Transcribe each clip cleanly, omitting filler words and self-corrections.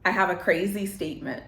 I have a crazy statement.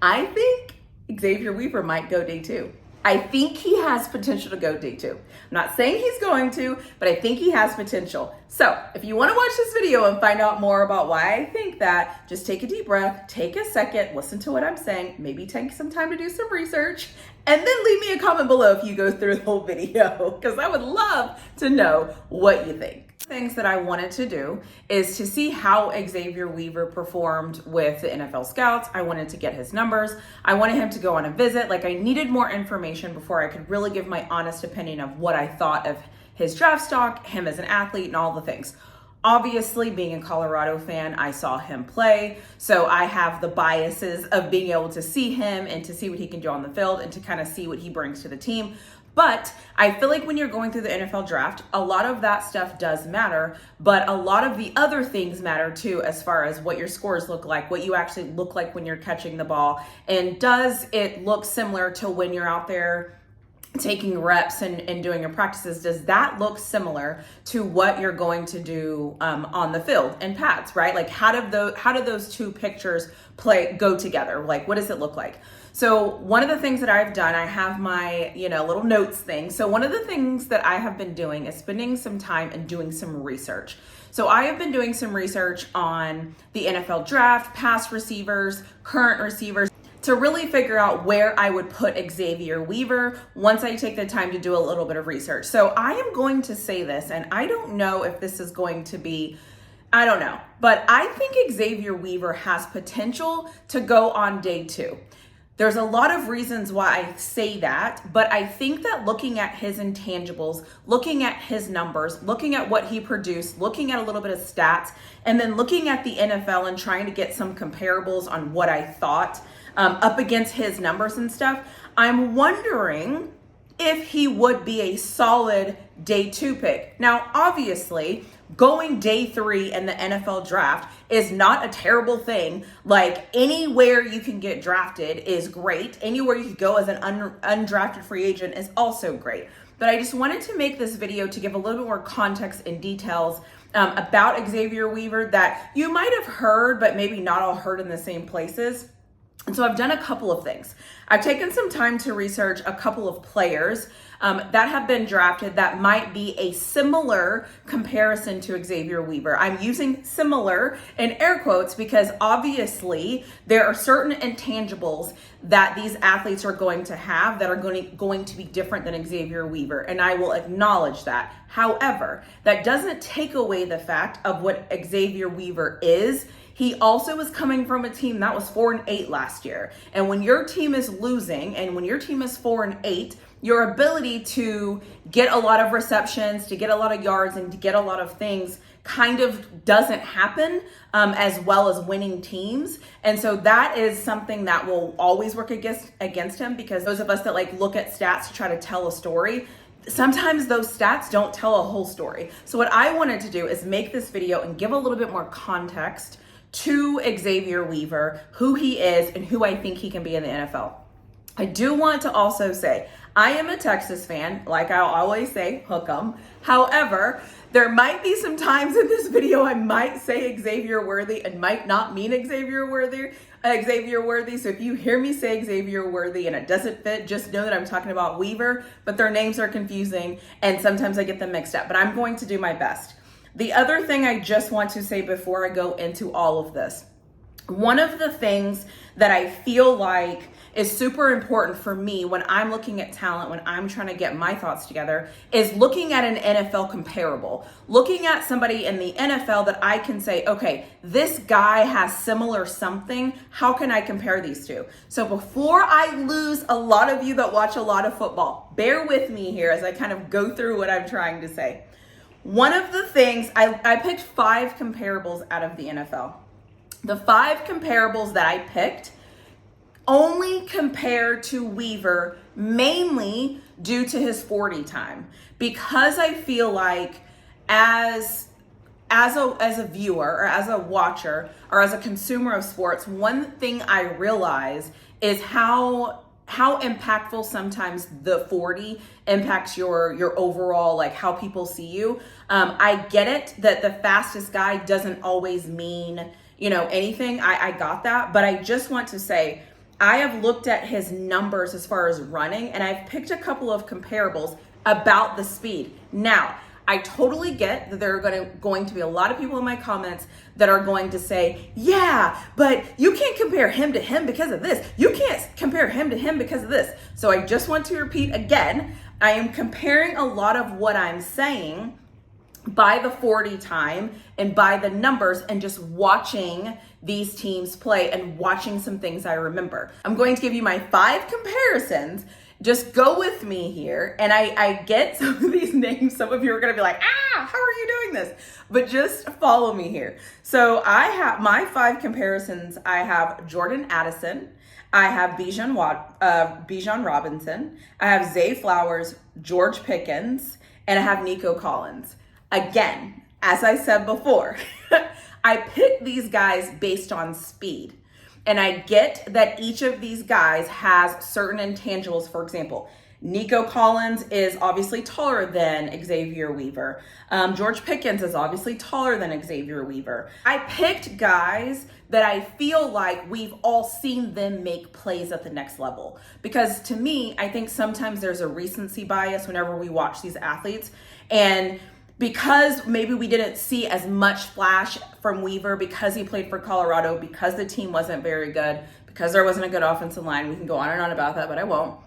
I think Xavier Weaver might go day 2. I think he has potential to go day 2. I'm not saying he's going to, but I think he has potential. So if you want to watch this video and find out more about why I think that, just take a deep breath, take a second, listen to what I'm saying, maybe take some time to do some research, and then leave me a comment below if you go through the whole video, because I would love to know what you think. Things that I wanted to do is to see how Xavier Weaver performed with the NFL scouts. I wanted to get his numbers. I wanted him to go on a visit. Like, I needed more information before I could really give my honest opinion of what I thought of his draft stock, him as an athlete, and all the things. Obviously, being a Colorado fan, I saw him play, so I have the biases of being able to see him and to see what he can do on the field and to kind of see what he brings to the team. But I feel like when you're going through the NFL draft, a lot of that stuff does matter, but a lot of the other things matter too, as far as what your scores look like, what you actually look like when you're catching the ball, and does it look similar to when you're out there taking reps and doing your practices? Does that look similar to what you're going to do on the field and pads, right? Like, how do those two pictures go together? Like, what does it look like? So one of the things that I've done, I have my, little notes thing. So one of the things that I have been doing is spending some time and doing some research. So I have been doing some research on the NFL draft, past receivers, current receivers, to really figure out where I would put Xavier Weaver once I take the time to do a little bit of research. So I am going to say this, and I don't know if this is going to be, I don't know, but I think Xavier Weaver has potential to go on day 2. There's a lot of reasons why I say that, but I think that looking at his intangibles, looking at his numbers, looking at what he produced, looking at a little bit of stats, and then looking at the NFL and trying to get some comparables on what I thought up against his numbers and stuff, I'm wondering if he would be a solid day 2 pick. Now, obviously, going day 3 in the NFL draft is not a terrible thing. Like, anywhere you can get drafted is great. Anywhere you can go as an undrafted free agent is also great. But I just wanted to make this video to give a little bit more context and details about Xavier Weaver that you might have heard, but maybe not all heard in the same places. And so I've done a couple of things. I've taken some time to research a couple of players that have been drafted that might be a similar comparison to Xavier Weaver. I'm using similar in air quotes because obviously there are certain intangibles that these athletes are going to have that are going to be different than Xavier Weaver, and I will acknowledge that. However, that doesn't take away the fact of what Xavier Weaver is. He also is coming from a team that was 4-8 last year. And when your team is losing and when your team is 4-8, your ability to get a lot of receptions, to get a lot of yards, and to get a lot of things kind of doesn't happen as well as winning teams. And so that is something that will always work against him, because those of us that look at stats to try to tell a story, sometimes those stats don't tell a whole story. So what I wanted to do is make this video and give a little bit more context to Xavier Weaver, who he is and who I think he can be in the NFL. I do want to also say, I am a Texas fan, like I always say, hook 'em. However, there might be some times in this video I might say Xavier Worthy and might not mean Xavier Worthy. So if you hear me say Xavier Worthy and it doesn't fit, just know that I'm talking about Weaver, but their names are confusing and sometimes I get them mixed up, but I'm going to do my best. The other thing I just want to say before I go into all of this, one of the things that I feel like is super important for me when I'm looking at talent, when I'm trying to get my thoughts together, is looking at an NFL comparable. Looking at somebody in the NFL that I can say, okay, this guy has similar something. How can I compare these two? So before I lose a lot of you that watch a lot of football, bear with me here as I kind of go through what I'm trying to say. One of the things, I picked 5 comparables out of the NFL. The 5 comparables that I picked only compare to Weaver mainly due to his 40 time, because I feel like as a viewer or as a watcher or as a consumer of sports, one thing I realize is how impactful sometimes the 40 impacts your overall, how people see you. I get it that the fastest guy doesn't always mean anything. I got that. But I just want to say, I have looked at his numbers as far as running, and I've picked a couple of comparables about the speed. Now, I totally get that there are going to be a lot of people in my comments that are going to say, yeah, but you can't compare him to him because of this. You can't compare him to him because of this. So I just want to repeat again, I am comparing a lot of what I'm saying by the 40 time and by the numbers and just watching these teams play and watching some things I remember. I'm going to give you my 5 comparisons. Just go with me here. And I get some of these names. Some of you are going to be like, how are you doing this? But just follow me here. So I have my 5 comparisons. I have Jordan Addison. I have Bijan Robinson. I have Zay Flowers, George Pickens, and I have Nico Collins. Again, as I said before, I picked these guys based on speed. And I get that each of these guys has certain intangibles. For example, Nico Collins is obviously taller than Xavier Weaver. George Pickens is obviously taller than Xavier Weaver. I picked guys that I feel like we've all seen them make plays at the next level. Because to me, I think sometimes there's a recency bias whenever we watch these athletes. And because maybe we didn't see as much flash from Weaver because he played for Colorado, because the team wasn't very good, because there wasn't a good offensive line. We can go on and on about that, but I won't.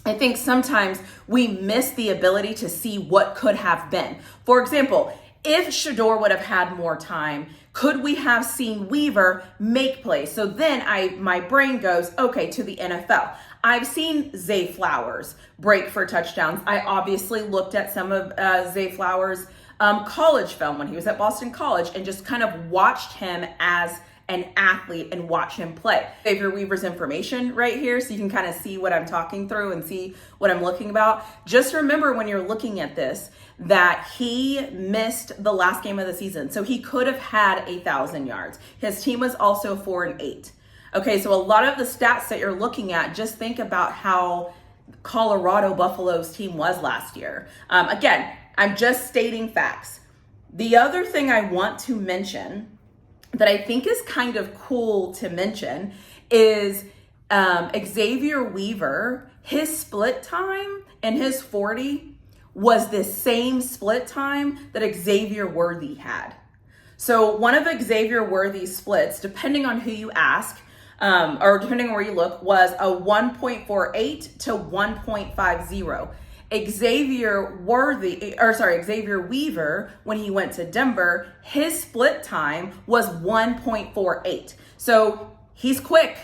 I think sometimes we miss the ability to see what could have been. For example, if Shedeur would have had more time, could we have seen Weaver make plays? So then my brain goes, okay, to the NFL. I've seen Zay Flowers break for touchdowns. I obviously looked at some of Zay Flowers' college film when he was at Boston College and just kind of watched him as an athlete and watch him play. Xavier Weaver's information right here so you can kind of see what I'm talking through and see what I'm looking about. Just remember when you're looking at this that he missed the last game of the season. So he could have had 1,000 yards. His team was also 4-8. Okay, so a lot of the stats that you're looking at, just think about how Colorado Buffalo's team was last year. Again, I'm just stating facts. The other thing I want to mention that I think is kind of cool to mention is Xavier Weaver, his split time and his 40 was the same split time that Xavier Worthy had. So one of Xavier Worthy's splits, depending on who you ask, or depending on where you look, was a 1.48 to 1.50. Xavier Weaver, when he went to Denver, his split time was 1.48. So he's quick.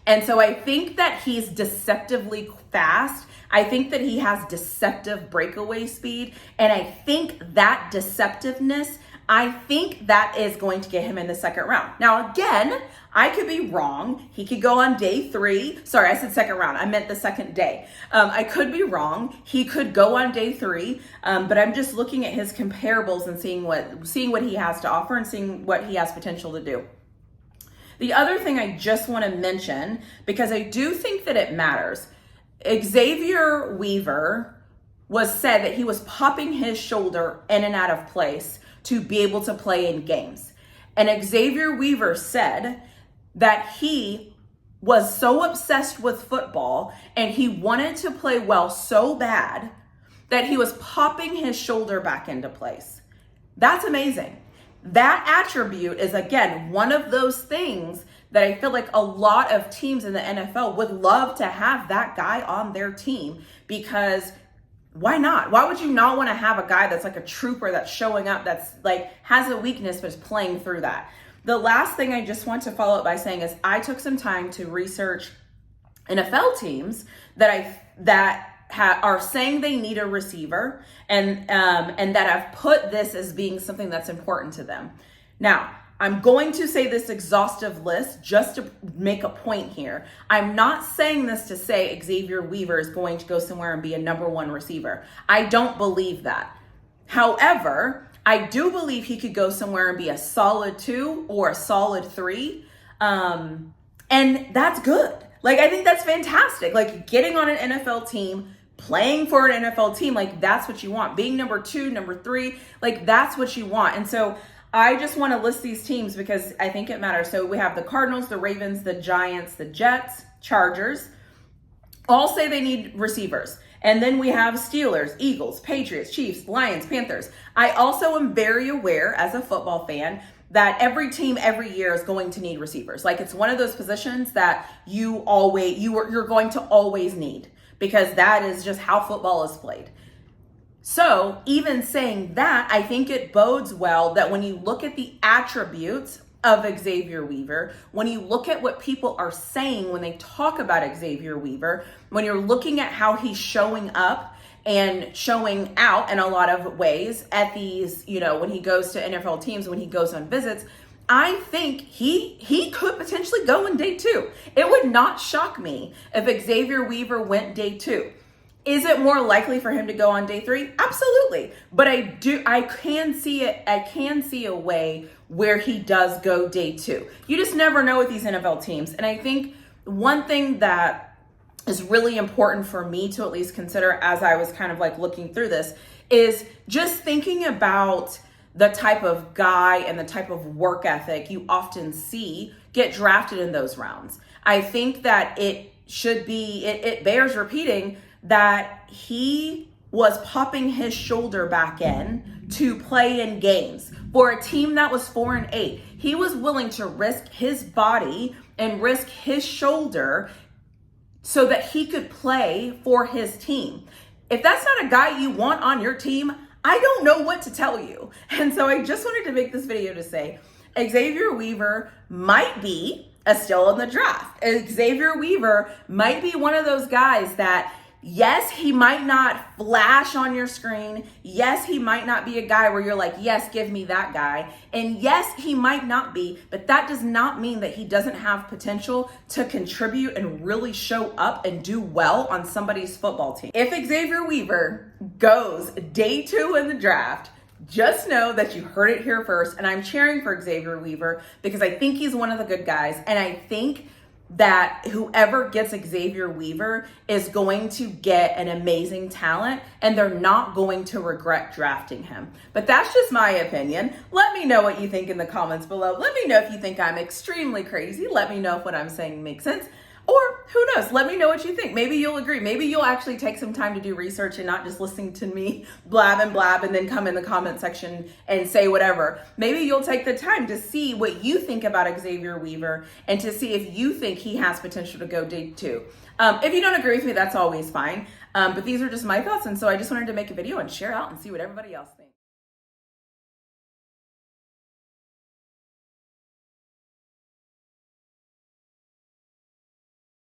And so I think that he's deceptively fast. I think that he has deceptive breakaway speed. And I think that deceptiveness, I think that is going to get him in the second round. Now, again, I could be wrong. He could go on day 3. Sorry, I said second round. I meant the second day. I could be wrong. He could go on day 3. But I'm just looking at his comparables and seeing what he has to offer and seeing what he has potential to do. The other thing I just want to mention, because I do think that it matters, Xavier Weaver was said that he was popping his shoulder in and out of place to be able to play in games. And Xavier Weaver said that he was so obsessed with football and he wanted to play well so bad that he was popping his shoulder back into place. That's amazing. That attribute is, again, one of those things that I feel like a lot of teams in the NFL would love to have that guy on their team, because why not? Why would you not want to have a guy that's like a trooper, that's showing up, that's like has a weakness but is playing through that? The last thing I just want to follow up by saying is I took some time to research NFL teams that are saying they need a receiver and that have put this as being something that's important to them. Now, I'm going to say this exhaustive list just to make a point here. I'm not saying this to say Xavier Weaver is going to go somewhere and be a number 1 receiver. I don't believe that. However, I do believe he could go somewhere and be a solid 2 or a solid 3. And that's good. Like, I think that's fantastic. Like, getting on an NFL team, playing for an NFL team, like, that's what you want. Being number 2, number 3, like, that's what you want. And so I just want to list these teams because I think it matters. So we have the Cardinals, the Ravens, the Giants, the Jets, Chargers, all say they need receivers. And then we have Steelers, Eagles, Patriots, Chiefs, Lions, Panthers. I also am very aware as a football fan that every team every year is going to need receivers. Like, it's one of those positions that you're going to always need, because that is just how football is played. So even saying that, I think it bodes well that when you look at the attributes of Xavier Weaver, when you look at what people are saying when they talk about Xavier Weaver, when you're looking at how he's showing up and showing out in a lot of ways at these, when he goes to NFL teams, when he goes on visits, I think he could potentially go in day 2. It would not shock me if Xavier Weaver went day 2. Is it more likely for him to go on day 3? Absolutely. But I can see it. I can see a way where he does go day 2. You just never know with these NFL teams. And I think one thing that is really important for me to at least consider as I was kind of like looking through this is just thinking about the type of guy and the type of work ethic you often see get drafted in those rounds. I think that it bears repeating that he was popping his shoulder back in to play in games for a team that was 4-8. He was willing to risk his body and risk his shoulder so that he could play for his team. If that's not a guy you want on your team, I don't know what to tell you. And so I just wanted to make this video to say Xavier Weaver might be a steal in the draft. Xavier Weaver might be one of those guys that, yes, he might not flash on your screen. Yes, he might not be a guy where you're like, yes, give me that guy. And yes, he might not be, but that does not mean that he doesn't have potential to contribute and really show up and do well on somebody's football team. If Xavier Weaver goes day 2 in the draft, just know that you heard it here first. And I'm cheering for Xavier Weaver because I think he's one of the good guys. And I think that whoever gets Xavier Weaver is going to get an amazing talent and they're not going to regret drafting him. But that's just my opinion. Let me know what you think in the comments below. Let me know if you think I'm extremely crazy. Let me know if what I'm saying makes sense. Or who knows? Let me know what you think. Maybe you'll agree. Maybe you'll actually take some time to do research and not just listening to me blab and then come in the comment section and say whatever. Maybe you'll take the time to see what you think about Xavier Weaver and to see if you think he has potential to go day 2. If you don't agree with me, that's always fine. But these are just my thoughts. And so I just wanted to make a video and share out and see what everybody else thinks.